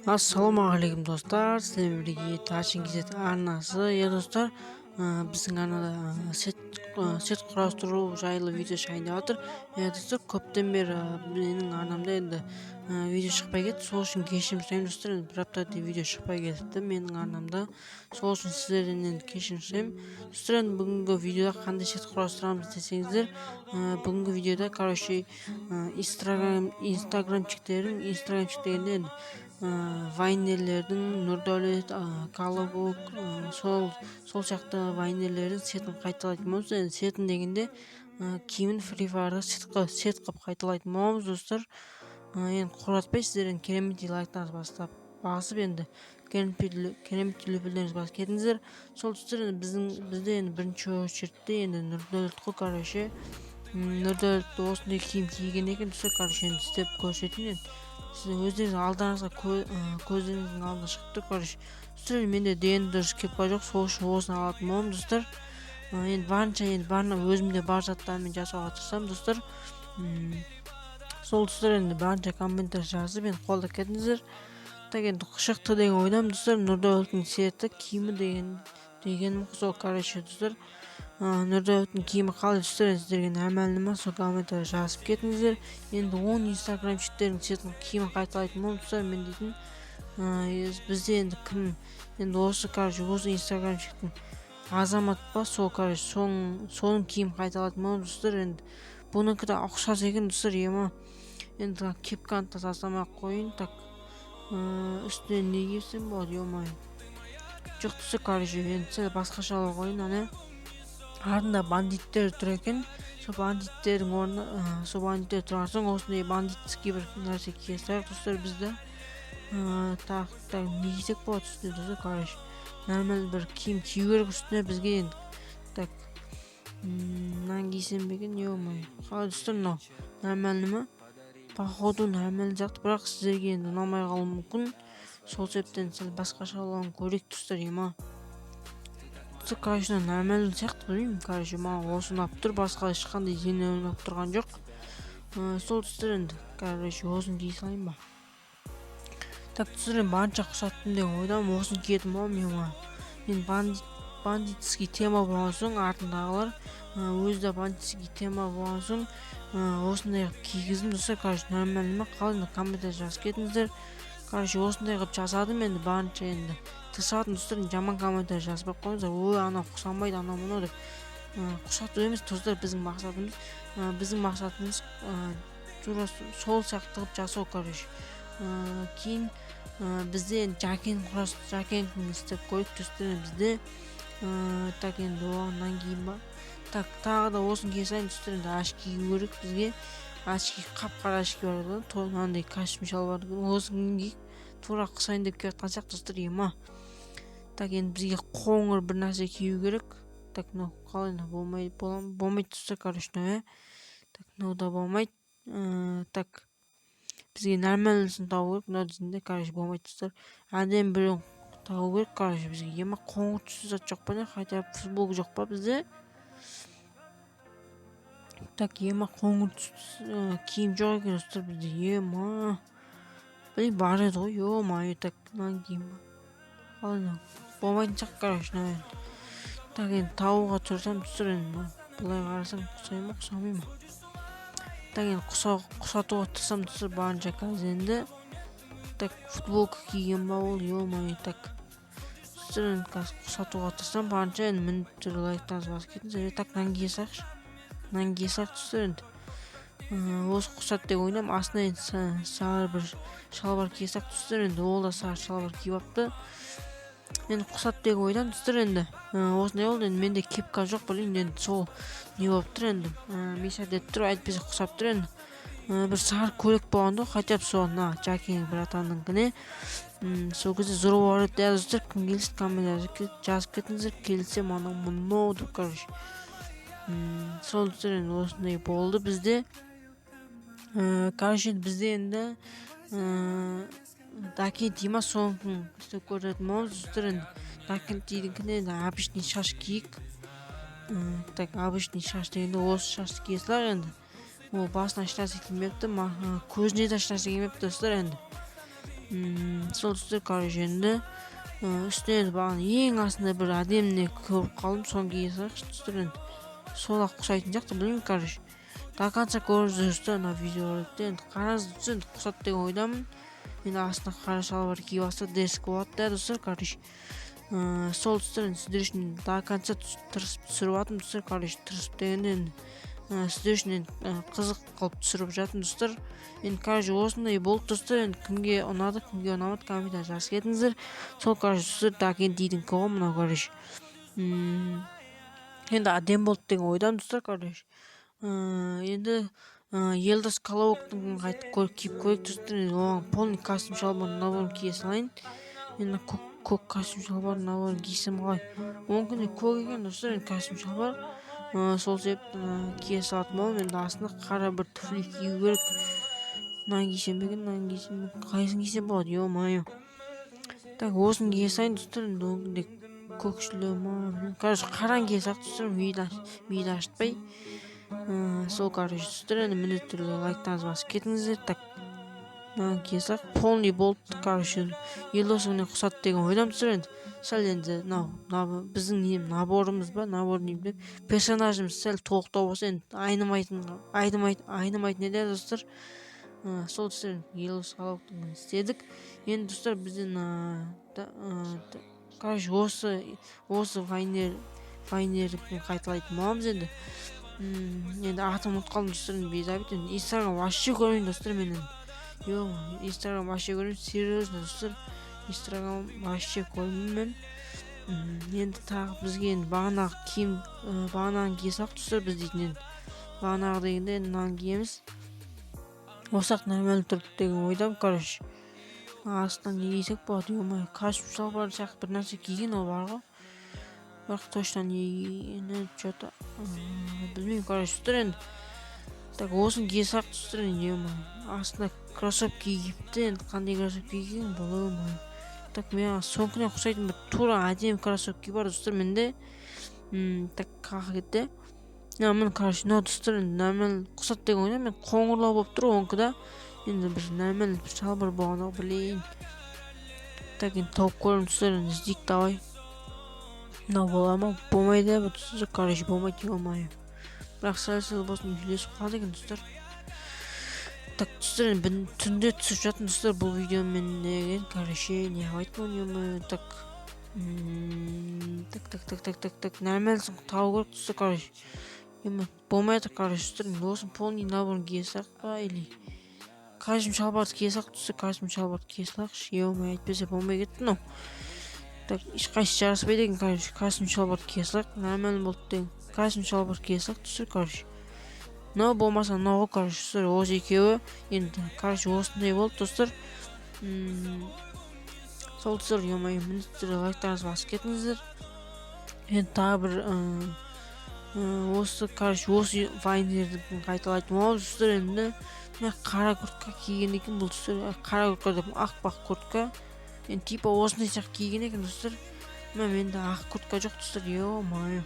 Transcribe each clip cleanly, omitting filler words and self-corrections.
Ассалаумағалейкум достар, сіздермен бірге Ташин Кезет арнасы. Достар, біздің арнада сет құрастыру жайлы видео шығайын деп жатыр. Достар, көптен бері менің арнамда енді видео шықпай кетті. Сол үшін кешірім сұраймын достар. Енді бір аптадай видео шықпай кетті менің арнамда. Сол үшін сіздерден енді кешірім сұраймын. Достар, енді бүгінгі видеода қандай сет құрастырамыз десеңіздер, бүгінгі видеода инстаграмчиктердің енді вайнерлердің Нұрдәулет, Колобок, сол сияқты вайнерлердің сетін қайталайтын боламыз. Енді сетін дегенде киімін Free Fire'да сет қылып қайталайтын боламыз достар. Енді құратпай сіздерден керемет лайктарыңызды басып енді керемет löpелеріңізді басып кетіңіздер. Сол достар, бізде енді бірінші очередте енді Нұрдәулет қой. Нұрдәулет осындай киім киген екен достар. Енді істеп көрсетейін. Сіз өздеріңіз алдарыңызға көздеріңіздің алдына шығып тұр. Достар, менде дені дұрыс кепка жоқ, сол үшін осыны алатын боламын достар. Енді барына өзімде бар заттармен жасауға тырысамын достар. Сол достар, енді барынша комменттер жазып енді қолдап кетіңіздер. Енді шықты деген ойдамын достар. Нұрдәулеттің сеті киімі дегенім сол достар. Нұрдәулеттің киімі қалай достар, сіздерге нормально ма, сол комментария жазып кетіңіздер. Енді 10 инстаграмчиктердің сетін киімін қайталайтын боламын достар. Мен дейтін бізде енді кім, енді осы инстаграмчиктің азамат па, сол соның киім қайталайтын боламын достар. Енді бұныкі да ұқсас екен достар. Енді кепканы тастамай қойын. Үстіне не кисем болады, жоқ достар. Енді сәл басқашалау қойын. Артында бандиттер тұр екен. Сол бандиттердің орнына бандиттер тұрған соң осындай бандитский бір нәрсе кие салайық достар. Бізді не кисек болады үстіне достар. Нормально бір киім кию керек үстіне бізге. Енді мынаны кисем бе екен, қалай достар, мынау нормально ма? Походу нормально сияқты, бірақ сіздерге енді ұнамай қалуы мүмкін. Сол себептен сәл басқашалауын көрейік достар. Нормально сияқты, білмеймін. Маған осы ұнап тұр, басқа ешқандай зене ұнап тұрған жоқ. Сол достар, енді осыны кие салайын ба. Достар, барынша құсаттым деген ойдамын, осыны киетін боламын. Енді бандитский тема болған соң, артындағылар өзі де бандитский тема болған соң осындай кигіздім достар. Нормально ма, қалай, комментария жазып кетіңіздер. Осындай қылып жасадым, енді барынша енді тырысатын достар. Жаман комментария жазбай қойыңыздар. Ой, анау құсамайды, анау мынау деп. Құсату емес достар, біздің мақсатымыз тура сол сияқты қылып жасау. Кейін бізде жакенің істеп қойып достар. Бізде енді оғаннан кейін ба, тағы да осыны кие салайын достар. Енді ашки кию керек бізге. Ашки, қап-қара ашки бар еді, мынандай костюм шалбар. Осыны киіп тура қысайын деп келатқан сияқты достар. Енді бізге қоңыр бір нәрсе кию керек. Мынау қалай, болмайды достар. Мынау да болмайды. Бізге нормальнысын табу керек. Мынау десінде болмайды достар. Әдемі біреуін табу керек. Бізге қоңыр түсті зат жоқ па, хотя футболка жоқ па бізде. Қоңыр түсті киім жоқ екен достар бізде. Білейін, бар еді ғой. Мынаны киім ба, қалай, болмайтын сияқты. Енді табуға тұрсам достар. Бұлай қарасам құсай ма, құсамай ма. Енді құсатуға тұрсам достар. Барынша енді футболка киген ба ол, достар. Құсатуға тұрсам барынша. Енді міндетті түрде лайктарыңызды басып кетіңіздер. Мынаны кие салайық достар. Осы құсат деп ойнам. Астына енді сары бір шалбар кие салайық достар. Енді ол да сары шалбар киіп апты. Енді құсат деп ойдам достар. Енді осындай болды. Енді менде кепка жоқ, білейін. Енді сол не болып тұр. Енді мешат етіп тұр, әйтпесе құсап тұр. Енді бір сары көйлек болғанда, хотя сол жакенің братаныңкіне. Сол кезде зор бар еді достар. Кім келсін комментария жазып кетіңіздер. Келсем мынау деп. Сол достар, енді осындай болды бізде. Бізде енді Дакен Дима соңын істеп көретін боламыз достар. Дакен Диманың обычный шаш киік. Обычный шаш дегенде осы шашты кие салайық. Енді ол басына ешнәрсе кимепті, көзіне де ешнәрсе кимепті достар. Енді Сол түстер короче енді үстіне бағана ең астында бір әдеміне көріп қалдым, соны кие салайықшы түстер. Енді сол-ақ ұқсайтын сияқты, білмеймін, короче. До конца көріп жүрсіздер мына видеороликті. Енді қараңыздар, енді ұқсат деген ойдамын. Енді астына қара шалбар киіп алса десік болады да достар, короче. Сол түстер енді сіздер үшін до конца тырысып түсіріп жатырмын достар, короче. Тырысып дегенде енді сіздер үшін енді қызық қылып түсіріп жатырмын достар. Енді короче осындай болды достар. Енді кімге ұнады, кімге ұнамады, комментарий жазып кетіңіздер. Сол короче достар, Дакентидің ғой мынау, короче. Енді әдем болды деген ойдамын достар, короче. Енді Елдос Колобоктың қайтып киіп көрейік достар. Оған полный костюм шалбар наборын кие салайын. Енді көк костюм шалбар наборын кисем қалай? Мүмкін көк екен достар, енді костюм шалбар. Сол себептен кие салатын боламын. Енді астына қара бір туфли кию керек. Мынаны кисем бе екен, мынаны кисем бе? Қайсысын кисем болады? Ё-моё. Так, осыны кие салайын достар. Енді көкшілеу ма? Короче, қараны кие салайық достар, миды ашытпай. Сол короче достар, енді міндетті түрде лайктарыңызды басып кетіңіздер. Так, мынаны кие салайық. Полный болды, короче. Елдосыңмен ұқсат деген ойдамын достар. Енді сәл енді мынау біздің наборымыз ба, набор деймін, персонажымыз сәл толықтау болса, енді айнымайтын еді достар. Сол достар, Елдос Колобоктың істедік. Енді достар, бізден короче осы вайнерлікпен қайталайтын боламыз енді. Енді атын ұмытып қалдым достар, безабит. Енді Инстаграм вообще көрмеймін достар мен енді. Инстаграм вообще көрмеймін, серьезно достар. Инстаграм вообще көрмеймін. Енді тағы бізге енді бағанағы кие салайық достар, біз дейтін енді. Бағанағы дегенде енді мынаны киеміз. Осақ нормально тұрды деген ойдамын, короче. Астынан не кисек болады? Ё-моё, костюм шалбар сияқты бір нәрсе киген ол бар ғой. Бірақ точно не что-то білмеймін, короче достар. Енді так, осыны кие салайық достар. Ё-моё, астына кроссовки киіпті. Енді қандай кроссовки киген бұл? Так, мен соңғына ұқсайтын бір тура әдемі кроссовки бар достар менде. Так, қақы кетті. Міне короче, мынау достар, енді нормально ұқсат деген ойдамын. Мен қоңырлау болып тұр оңқыда. Енді бір нормально бір шалбар болған-ау, блин. Так, енді тауып көремін достар, енді іздейік давай. Мынау бола ма? Болмайды ба достар, короче, болмайды, ё-моё. Бірақ сәл болсын үйлесіп қалды екен достар. Так, достар, енді түнде түсіп жатырмын достар бұл видеомен деген, короче, не қылып айттым, ё-моё. Так, нормально тауып керек достар, короче. Болмайды, короче достар, осы полный наборын кие салайық па, или костюм шалбарды кие салайық достар, костюм шалбарды кие салайықшы. Ё-моё, әйтпесе болмай кетті мынау. Так, ешқайсысы жараспайды екен, короче, костюм шалбарды кие салайық, нормально болды деген. Костюм шалбарды кие салайық достар, короче. Мынау болмаса мынау ғой, короче достар, осы екеуі. Енді короче осындай болды достар. Сол достар, ё-моё, міндетті түрде лайктарыңызды басып кетіңіздер. Енді тағы бір осы вайнерді қайталайтын боламыз достар. Енді мына қара куртка киген екен бұл достар. Қара куртка деп ақ куртка. Енді типа осындай сияқты киген екен достар. Мына менде ақ куртка жоқ достар, ё-моё.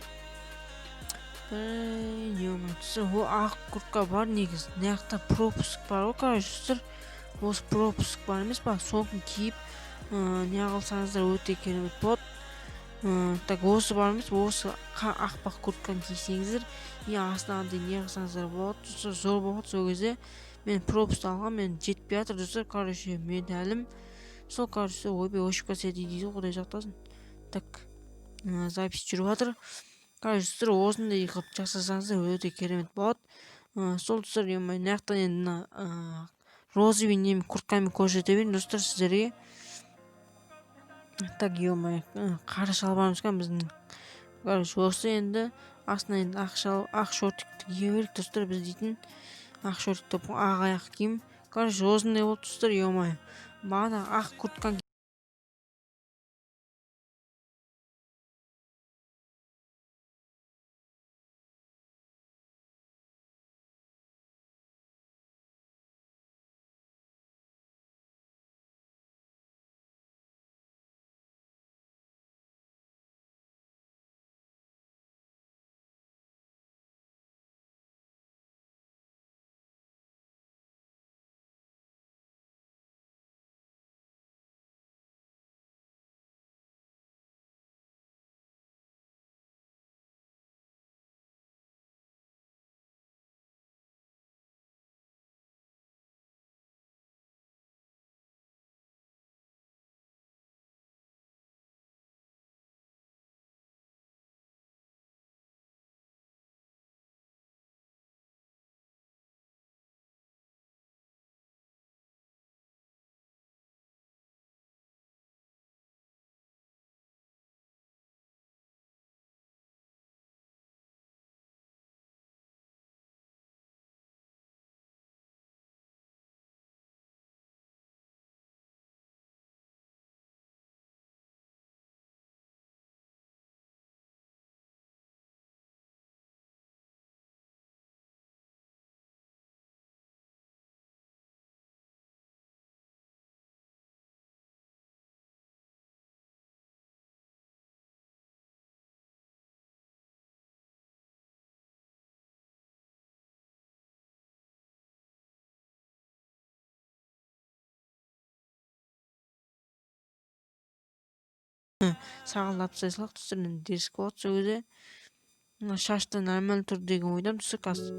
Достар, ол ақ куртка бар негізі. Мына жақта пропуск бар ғой, короче достар. Осы пропуск бар емес па, соны киіп не қылсаңыздар өте керемет болады. Так, осы бар емес, осы ақ куртканы кисеңіздер, астына андай не қылсаңыздар болады достар, зор болады. Сол кезде мен пропуск алғам, мен жетпей жатыр достар, короче, медалім. Сол короче ойбай өшіп кетсе дейді ғой, құдай сақтасын. Так, запись жүріп жатыр. Короче достар, осындай қылып жасасаңыздар өте керемет болады. Сол достар, мына жақтан енді розовый немен курткамен көрсете берейін достар сіздерге. Так, ё-моё, қара шалбарымыз екен біздің. Короче, осы енді астына енді ақ шортикті кие берейік достар, біз дейтін. Ақ шортикті ақ аяқ киім. Короче, осындай болды достар, ё-моё. Бағана ақ куртканы сагалдап тастайсың достор, эми дерсик болот ошол кезде. Шашты нормально тур деген ойдамын достор, азыр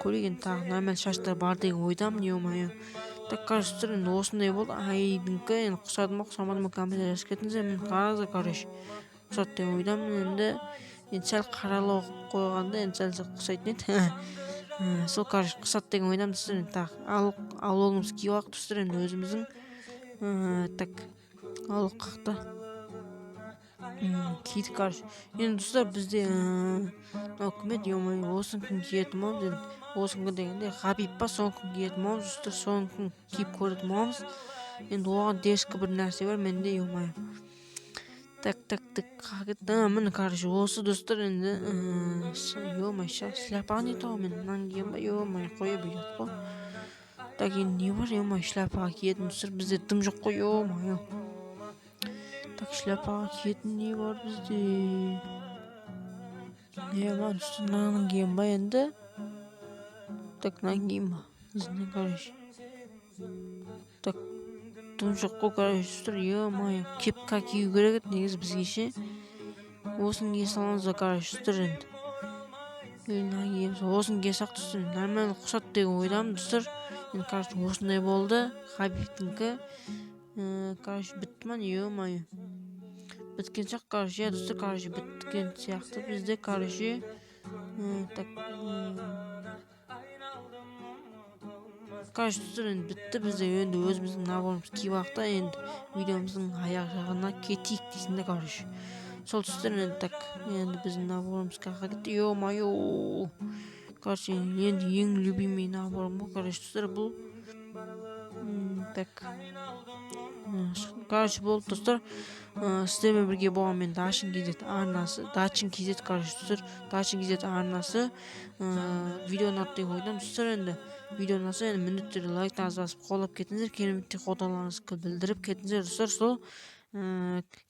көрейик эми так нормально шаштар бар деген ойдамын, ё-моё. Так, короче достор, эми осундай болду. Айдыңкы эми кусадымбы кусамадымбы комментарий жазып кетиңиздер, мен караңыздар, короче кусат деген ойдамын енді сәл каралап койгондо эми сәл кусайтын эт. Сол, короче кусат деген ойдамын достор. Эми так албогубузду кийип алайык достор, эми өзүбүздүн так алып какта кийдик, короче. Эми достор, бизде мына ким эди, ё-моё, осунукун киетін болобуз эми. Осунуку дегенде Хабиб ба, сонукун киетін болобуз достор, сонукун кийип көрөт болобуз. Эми ого дерске бир нерсе бар менде, ё-моё. Так, мына, короче, осы достор, енді ё-моё, шляпага не то мен мынаны кийем ба, ё-моё, кое берет го. Так, енді не бар, ё-моё, шляпага киетін достор, бізде дым жок го, ё-моё. Так, шляпага киетін не бар бізде? Не бар достор, мынаны кийем ба енді? Так, мынаны кийем ба? Короче. Так, дым жок го, короче достор, ё-моё, кепка кийүү керек эт негизи бизгечи. Осуну кие саламыз ба, короче достор, енді. Мынаны кийебиз, осуну кие салсак достор, нормально кусат деген ойдамын достор. Енді, короче, осундай болду. Хабибтинки. Короче, бүттү ма, ё-моё. Біткен сияқты, короче, достор, короче, біткен сияқты бізде, короче. Так, короче достор, енді бітті бізде, енді өзіміздің наборымызды кийип алайык да, енді видеомуздун аяк жагына кетейик дейсиң да, короче. Сол достор, енді так, енді биздин наборубуз каяка кетти, ё-моё. Короче, енді эң любимый наборум го, короче достор, бул. Так, короче, болду достор. Сиздер менен бирге болгон мен Дачин KZ арнасы, Дачин KZ, короче достор, Дачин KZ арнасы видеону аты деген ойдамын достор. Енді видео ұнаса, енді міндетті түрде лайктарыңызды басып қолдап кетіңіздер, кереметтей қолдауларыңызды білдіріп кетіңіздер достор. Сол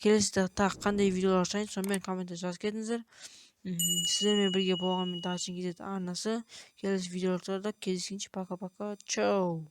келесіде тағы қандай видеолар шығайын, сонымен комментте жазып кетіңіздер. Сіздермен бірге болған мен Дачин KZ арнасы. Келесі видеоларда кездескенше пока-пока. Чао.